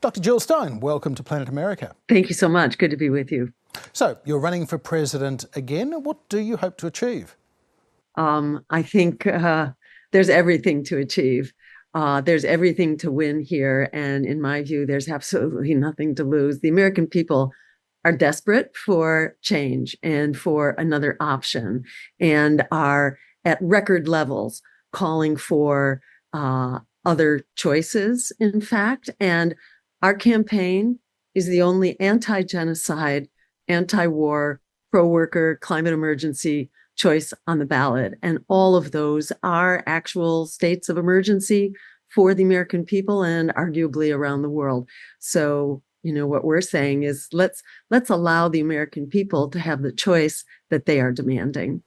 Dr. Jill Stein, welcome to Planet America. Thank you so much. Good to be with you. So, you're running for president again. What do you hope to achieve? I think there's everything to achieve. There's everything to win here. And in my view, there's absolutely nothing to lose. The American people are desperate for change and for another option, and are at record levels calling for other choices, in fact. And our campaign is the only anti-genocide, anti-war, pro-worker, climate emergency choice on the ballot. And all of those are actual states of emergency for the American people and arguably around the world. So, what we're saying is let's allow the American people to have the choice that they are demanding.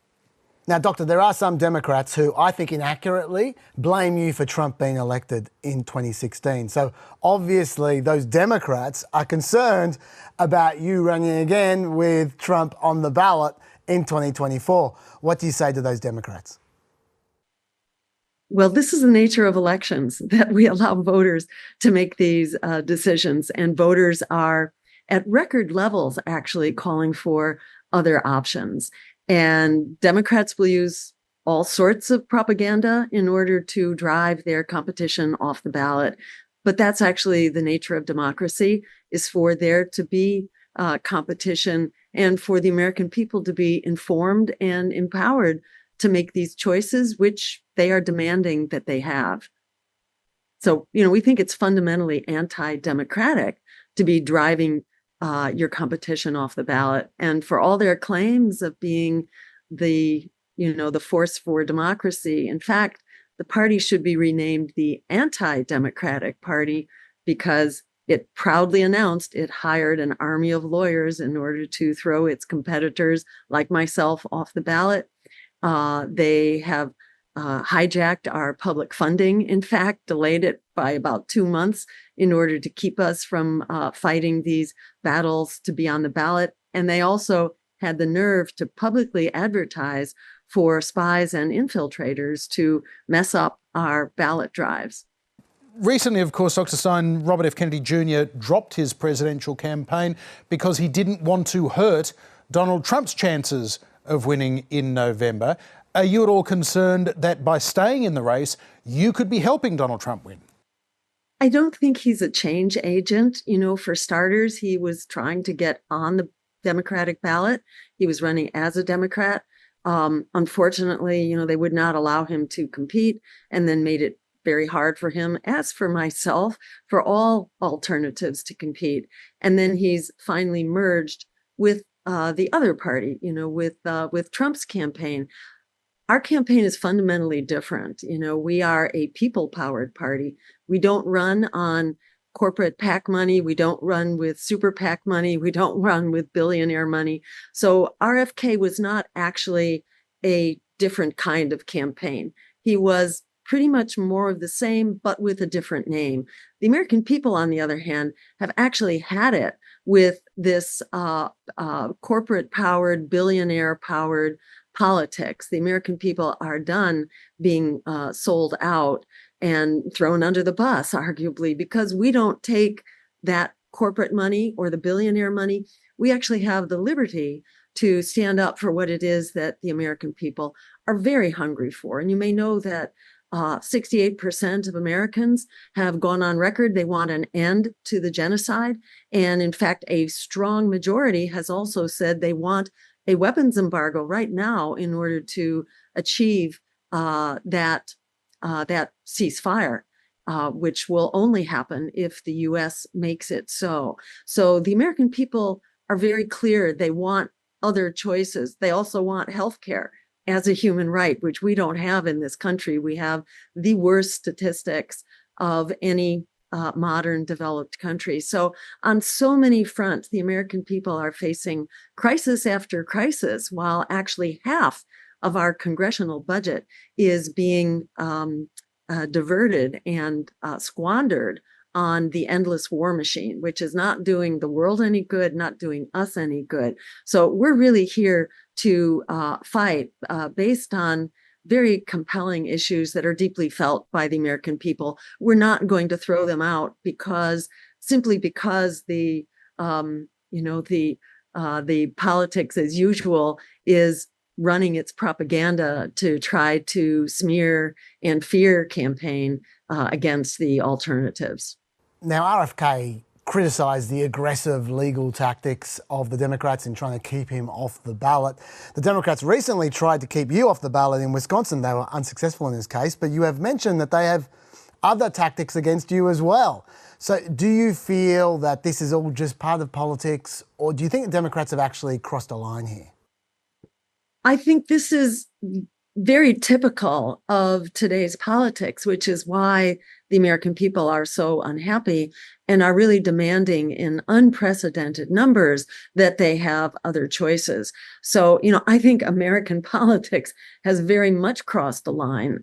Now, Doctor, there are some Democrats who I think inaccurately blame you for Trump being elected in 2016. So obviously those Democrats are concerned about you running again with Trump on the ballot in 2024. What do you say to those Democrats? Well, this is the nature of elections, that we allow voters to make these decisions, and voters are at record levels actually calling for other options. And Democrats will use all sorts of propaganda in order to drive their competition off the ballot. But that's actually the nature of democracy, is for there to be competition and for the American people to be informed and empowered to make these choices, which they are demanding that they have. So, we think it's fundamentally anti-democratic to be driving your competition off the ballot. And for all their claims of being the force for democracy, in fact, the party should be renamed the Anti-Democratic Party, because it proudly announced it hired an army of lawyers in order to throw its competitors like myself off the ballot. They have hijacked our public funding, in fact, delayed it by about 2 months in order to keep us from fighting these battles to be on the ballot. And they also had the nerve to publicly advertise for spies and infiltrators to mess up our ballot drives. Recently, of course, Dr. Stein, Robert F. Kennedy Jr. dropped his presidential campaign because he didn't want to hurt Donald Trump's chances of winning in November. Are you at all concerned that by staying in the race, you could be helping Donald Trump win? I don't think he's a change agent. For starters, he was trying to get on the Democratic ballot. He was running as a Democrat. Unfortunately, they would not allow him to compete, and then made it very hard for him, as for myself, for all alternatives to compete. And then he's finally merged with the other party, with Trump's campaign. Our campaign is fundamentally different. We are a people-powered party. We don't run on corporate PAC money. We don't run with super PAC money. We don't run with billionaire money. So RFK was not actually a different kind of campaign. He was pretty much more of the same, but with a different name. The American people, on the other hand, have actually had it with this corporate-powered, billionaire-powered politics. The American people are done being sold out and thrown under the bus, arguably, because we don't take that corporate money or the billionaire money. We actually have the liberty to stand up for what it is that the American people are very hungry for. And you may know that 68% of Americans have gone on record. They want an end to the genocide. And in fact, a strong majority has also said they want a weapons embargo right now in order to achieve that ceasefire, which will only happen if the U.S. makes it so. So the American people are very clear. They want other choices. They also want health care as a human right, which we don't have in this country. We have the worst statistics of any modern developed country. So on so many fronts, the American people are facing crisis after crisis, while actually half of our congressional budget is being diverted and squandered on the endless war machine, which is not doing the world any good, not doing us any good. So we're really here to fight based on very compelling issues that are deeply felt by the American people. We're not going to throw them out because simply because the politics as usual is running its propaganda to try to smear and fear campaign against the alternatives. Now, RFK criticised the aggressive legal tactics of the Democrats in trying to keep him off the ballot. The Democrats recently tried to keep you off the ballot in Wisconsin. They were unsuccessful in this case, but you have mentioned that they have other tactics against you as well. So do you feel that this is all just part of politics, or do you think the Democrats have actually crossed a line here? I think this is very typical of today's politics, which is why the American people are so unhappy and are really demanding in unprecedented numbers that they have other choices. So, I think American politics has very much crossed the line.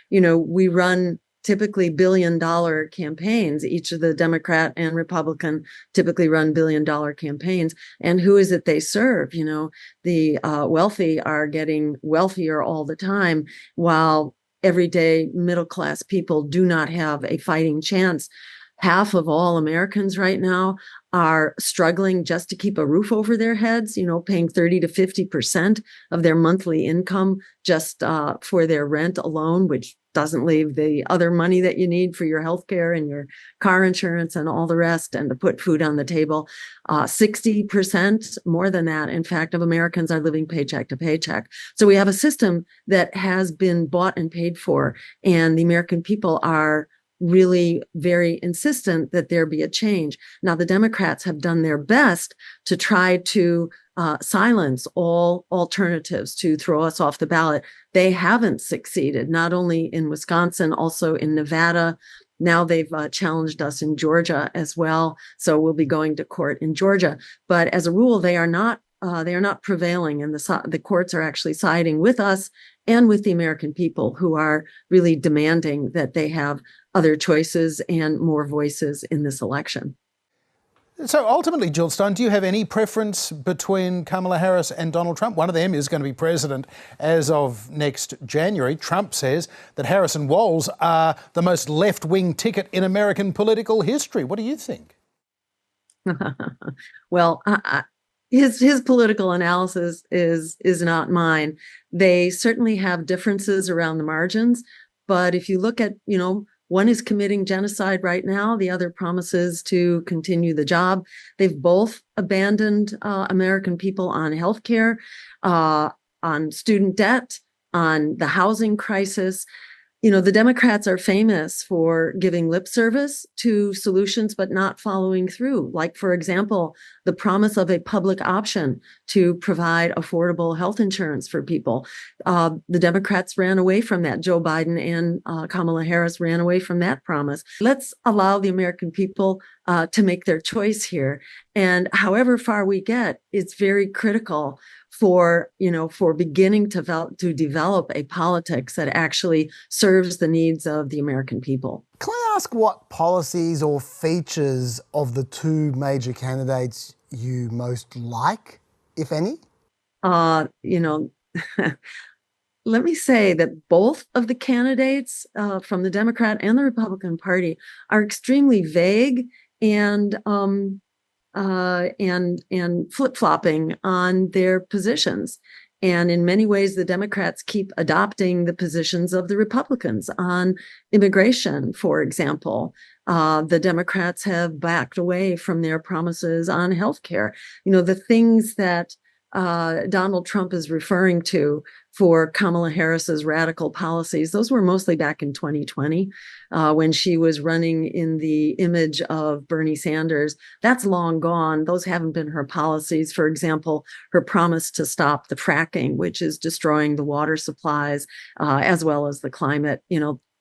We run typically billion-dollar campaigns. Each of the Democrat and Republican typically run billion-dollar campaigns. And who is it they serve? The wealthy are getting wealthier all the time, while everyday middle-class people do not have a fighting chance. Half of all Americans right now are struggling just to keep a roof over their heads, paying 30 to 50% of their monthly income just for their rent alone, which doesn't leave the other money that you need for your health care and your car insurance and all the rest, and to put food on the table. 60%, more than that, in fact, of Americans are living paycheck to paycheck. So we have a system that has been bought and paid for, and the American people are really very insistent that there be a change. Now, the Democrats have done their best to try to silence all alternatives to throw us off the ballot. They haven't succeeded, not only in Wisconsin, also in Nevada. Now they've challenged us in Georgia as well. So we'll be going to court in Georgia. But as a rule, they are not prevailing, and the courts are actually siding with us and with the American people, who are really demanding that they have other choices and more voices in this election. So ultimately, Jill Stein, do you have any preference between Kamala Harris and Donald Trump? One of them is going to be president as of next January. Trump says that Harris and Walz are the most left-wing ticket in American political history. What do you think? Well, his political analysis is not mine. They certainly have differences around the margins, but if you look at, one is committing genocide right now. The other promises to continue the job. They've both abandoned American people on healthcare, on student debt, on the housing crisis. The Democrats are famous for giving lip service to solutions, but not following through. Like, for example, the promise of a public option to provide affordable health insurance for people. The Democrats ran away from that. Joe Biden and Kamala Harris ran away from that promise. Let's allow the American people to make their choice here. And however far we get, it's very critical for beginning to develop a politics that actually serves the needs of the American people. Can I ask what policies or features of the two major candidates you most like, if any? Let me say that both of the candidates from the Democrat and the Republican Party are extremely vague and flip-flopping on their positions. And in many ways, the Democrats keep adopting the positions of the Republicans on immigration, for example. The Democrats have backed away from their promises on healthcare. The things that Donald Trump is referring to for Kamala Harris's radical policies, those were mostly back in 2020 when she was running in the image of Bernie Sanders. That's long gone. Those haven't been her policies. For example, her promise to stop the fracking, which is destroying the water supplies as well as the climate.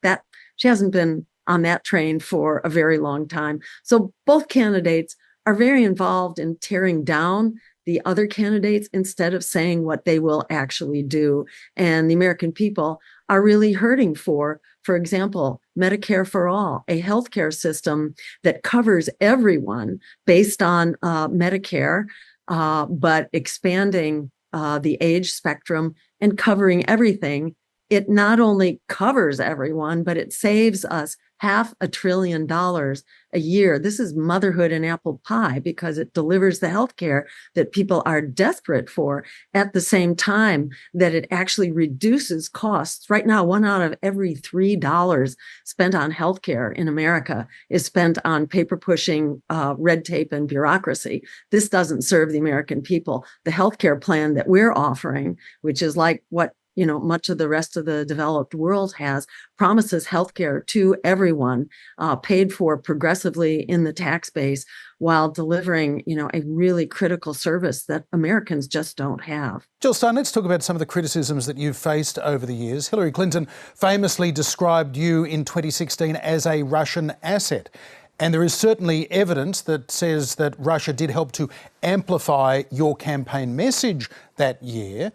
That she hasn't been on that train for a very long time. So both candidates are very involved in tearing down the other candidates instead of saying what they will actually do. And the American people are really hurting for example, Medicare for all, a healthcare system that covers everyone based on Medicare, but expanding the age spectrum and covering everything. It not only covers everyone, but it saves us $500 billion a year. This is motherhood and apple pie because it delivers the healthcare that people are desperate for at the same time that it actually reduces costs. Right now, 1 out of every $3 spent on healthcare in America is spent on paper pushing, red tape, and bureaucracy. This doesn't serve the American people. The healthcare plan that we're offering, which is like what much of the rest of the developed world has, promises healthcare to everyone, paid for progressively in the tax base, while delivering, a really critical service that Americans just don't have. Jill Stein, let's talk about some of the criticisms that you've faced over the years. Hillary Clinton famously described you in 2016 as a Russian asset. And there is certainly evidence that says that Russia did help to amplify your campaign message that year.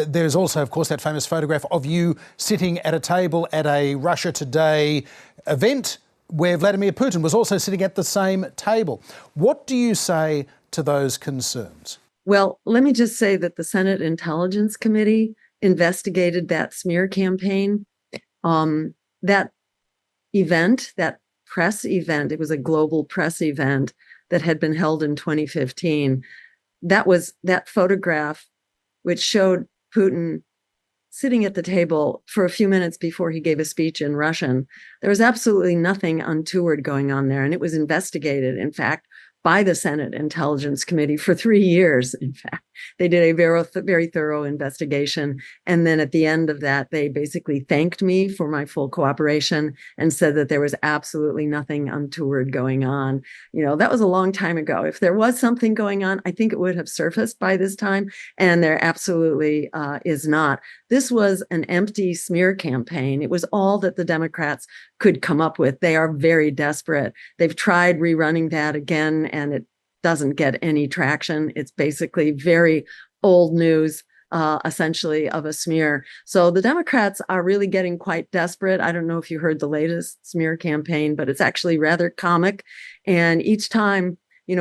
There's also, of course, that famous photograph of you sitting at a table at a Russia Today event where Vladimir Putin was also sitting at the same table. What do you say to those concerns? Well, let me just say that the Senate Intelligence Committee investigated that smear campaign. That event, that press event, it was a global press event that had been held in 2015. That photograph, which showed Putin sitting at the table for a few minutes before he gave a speech in Russian. There was absolutely nothing untoward going on there. And it was investigated, in fact, by the Senate Intelligence Committee for 3 years. In fact, they did a very thorough investigation. And then at the end of that, they basically thanked me for my full cooperation and said that there was absolutely nothing untoward going on. That was a long time ago. If there was something going on, I think it would have surfaced by this time. And there absolutely is not. This was an empty smear campaign. It was all that the Democrats could come up with. They are very desperate. They've tried rerunning that again, and it doesn't get any traction. It's basically very old news, essentially, of a smear. So the Democrats are really getting quite desperate. I don't know if you heard the latest smear campaign, but it's actually rather comic. And each time,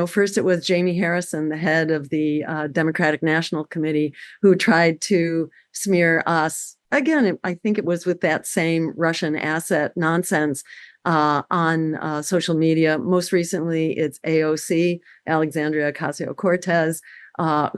first it was Jamie Harrison, the head of the Democratic National Committee, who tried to smear us. Again, I think it was with that same Russian asset nonsense on social media. Most recently, it's AOC, Alexandria Ocasio-Cortez,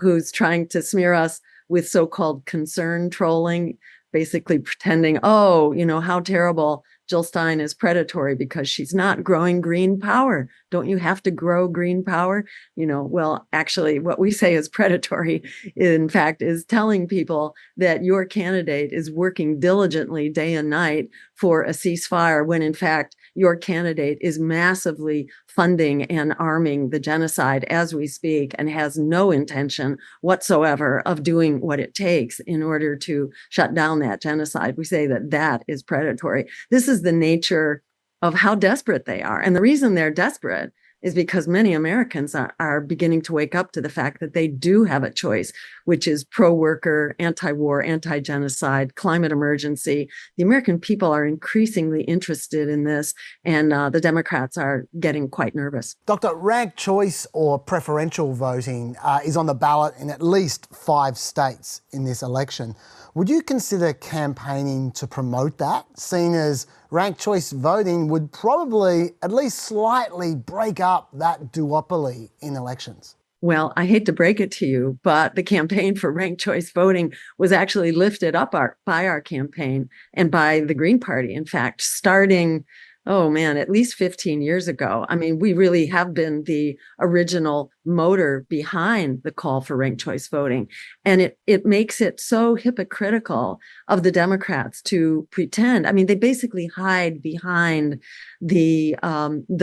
who's trying to smear us with so-called concern trolling, basically pretending, how terrible Jill Stein is predatory because she's not growing green power. Don't you have to grow green power? Well, actually, what we say is predatory, in fact, is telling people that your candidate is working diligently day and night for a ceasefire when, in fact, your candidate is massively funding and arming the genocide as we speak and has no intention whatsoever of doing what it takes in order to shut down that genocide. We say that that is predatory. This is the nature of how desperate they are. And the reason they're desperate is because many Americans are beginning to wake up to the fact that they do have a choice, which is pro-worker, anti-war, anti-genocide, climate emergency. The American people are increasingly interested in this, and the Democrats are getting quite nervous. Dr. Ranked choice or preferential voting is on the ballot in at least 5 states in this election. Would you consider campaigning to promote that, seeing as ranked choice voting would probably at least slightly break up that duopoly in elections? Well, I hate to break it to you, but the campaign for ranked choice voting was actually lifted up by our campaign and by the Green Party, in fact, starting at least 15 years ago. I mean, we really have been the original motor behind the call for ranked choice voting. And it makes it so hypocritical of the Democrats to pretend. I mean, they basically hide behind the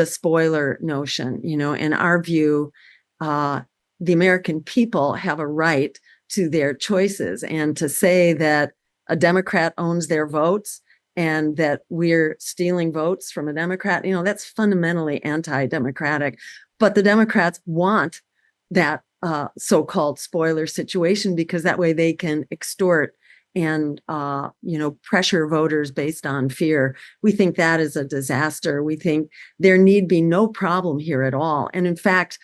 spoiler notion. In our view, the American people have a right to their choices, and to say that a Democrat owns their votes and that we're stealing votes from a Democrat, that's fundamentally anti-democratic. But the Democrats want that so-called spoiler situation because that way they can extort and pressure voters based on fear. We think that is a disaster. We think there need be no problem here at all. And in fact,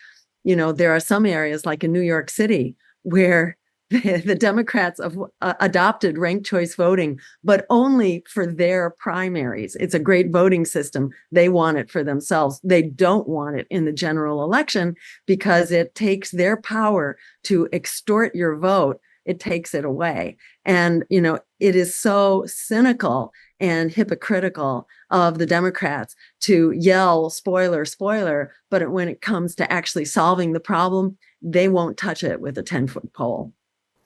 there are some areas like in New York City where the Democrats have adopted ranked choice voting, but only for their primaries. It's a great voting system. They want it for themselves. They don't want it in the general election because it takes their power to extort your vote. It takes it away. And, it is so cynical and hypocritical of the Democrats to yell, spoiler, spoiler, but when it comes to actually solving the problem, they won't touch it with a 10-foot pole.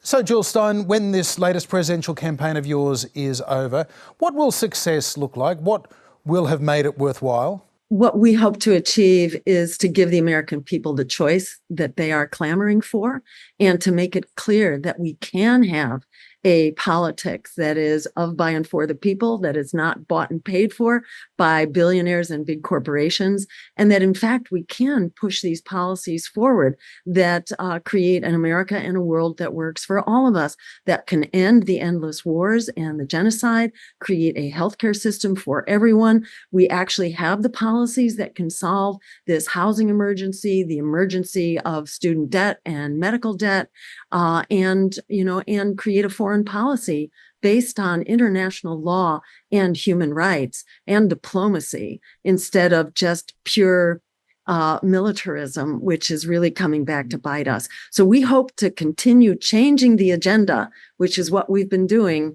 So, Jill Stein, when this latest presidential campaign of yours is over, what will success look like? What will have made it worthwhile? What we hope to achieve is to give the American people the choice that they are clamoring for, and to make it clear that we can have a politics that is of, by, and for the people, that is not bought and paid for by billionaires and big corporations, and that in fact we can push these policies forward that create an America and a world that works for all of us, that can end the endless wars and the genocide, create a healthcare system for everyone. We actually have the policies that can solve this housing emergency, the emergency of student debt and medical debt, and create a foreign policy based on international law and human rights and diplomacy instead of just pure militarism, which is really coming back to bite us. So we hope to continue changing the agenda, which is what we've been doing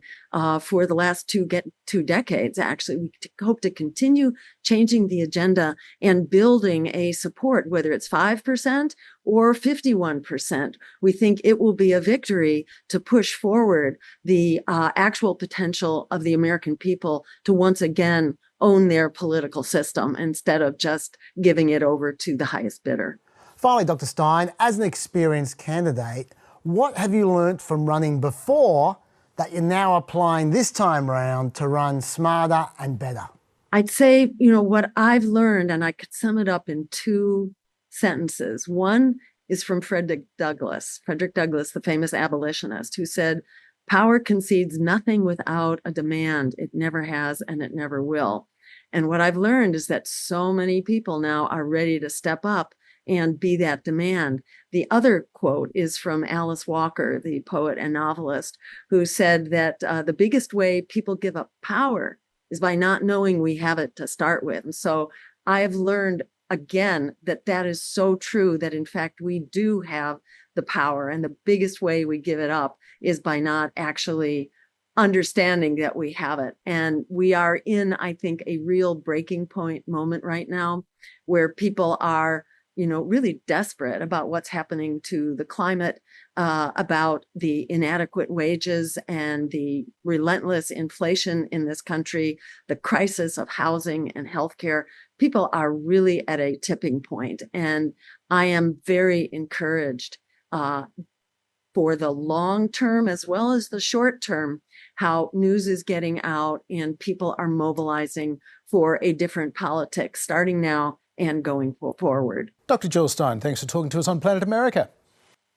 for the last two decades. Actually, we hope to continue changing the agenda and building a support, whether it's 5% or 51%. We think it will be a victory to push forward the actual potential of the American people to once again own their political system instead of just giving it over to the highest bidder. Finally, Dr. Stein, as an experienced candidate, what have you learnt from running before that you're now applying this time round to run smarter and better? I'd say, what I've learned, and I could sum it up in 2 sentences. One is from Frederick Douglass, the famous abolitionist, who said, "Power concedes nothing without a demand. It never has and it never will." And what I've learned is that so many people now are ready to step up and be that demand. The other quote is from Alice Walker, the poet and novelist, who said that the biggest way people give up power is by not knowing we have it to start with. And so I have learned again that is so true, that in fact we do have the power, and the biggest way we give it up is by not actually understanding that we have it. And we are in, I think, a real breaking point moment right now where people are, really desperate about what's happening to the climate, about the inadequate wages and the relentless inflation in this country, the crisis of housing and healthcare. People are really at a tipping point, and I am very encouraged for the long term as well as the short term, how news is getting out and people are mobilizing for a different politics starting now and going forward. Dr. Jill Stein, thanks for talking to us on Planet America.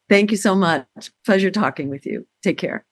Thank you so much. Pleasure talking with you. Take care.